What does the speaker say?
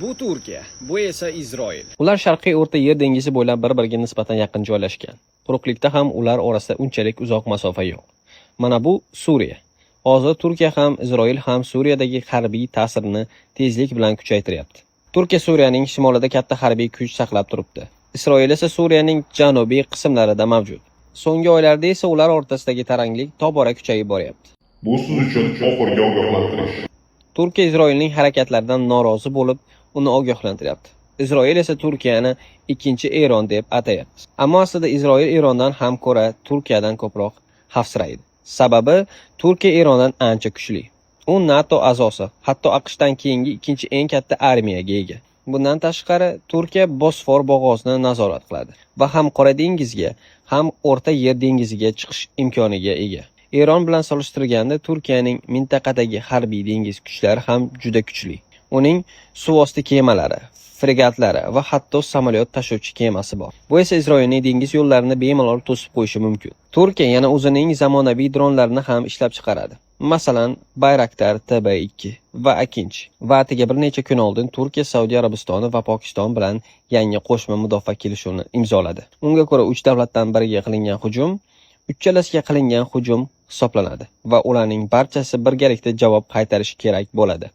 Bu Turkiya, bu esa Isroil. Ular Sharqiy O'rta Yer dengizi bo'ylab bir-biriga nisbatan yaqin joylashgan. Quruqlikda ham ular orasida unchalik uzoq masofa yo'q. Mana bu Suriya. Hozir Turkiya ham, Isroil ham Suriyadagi harbiy ta'sirini tezlik bilan kuchaytiryapti. Turkiya Suriyaning shimolida katta harbiy kuch saqlab turibdi. Isroil esa Suriyaning janubiy qismlarida mavjud. So'nggi oylarda esa ular o'rtasidagi taranglik tobora kuchayib boryapti. Bu siz uchun oxirgi ogohlantirish. Turkiya Isroilning harakatlaridan norozi bo'lib, uni ogohlantiryapti. Isroil esa Turkiyani ikkinchi Eron deb atayapti. Ammo aslida Isroil Erondan ham ko'ra Turkiyadan ko'proq xavfsiraydi. Sababi Turkiya Erondan ancha kuchli. U NATO a'zosi, hatto AQShdan keyingi ikkinchi eng katta armiyaga ega. Bundan tashqari, Turkiya Bosfor bo'g'ozini nazorat qiladi va ham Qora dengizga, ham O'rta Yer dengiziga chiqish imkoniga ega. Eron bilan solishtirganda Turkiyaning mintaqadagi harbiy dengiz kuchlari ham juda kuchli. Uning suvosti kemalari, fregatlari va hatto samolyot tashuvchi kemasi bor. Bu esa Isroilning dengiz yo'llarini bemalol to'sib qo'yishi mumkin. Turkiya yana o'zining zamonaviy dronlarini ham ishlab chiqaradi. Masalan, Bayraktar TB2 va Akinch. Va atigi bir necha kun oldin Turkiya, Saudiya Arabistoni va Pokiston bilan yangi qo'shma mudofaa kelishuvini imzoladi. Unga ko'ra 3 davlatdan biriga qilingan hujum uchalasiga qilingan hujum hisoblanadi va ularning barchasi birgalikda javob qaytarishi kerak bo'ladi.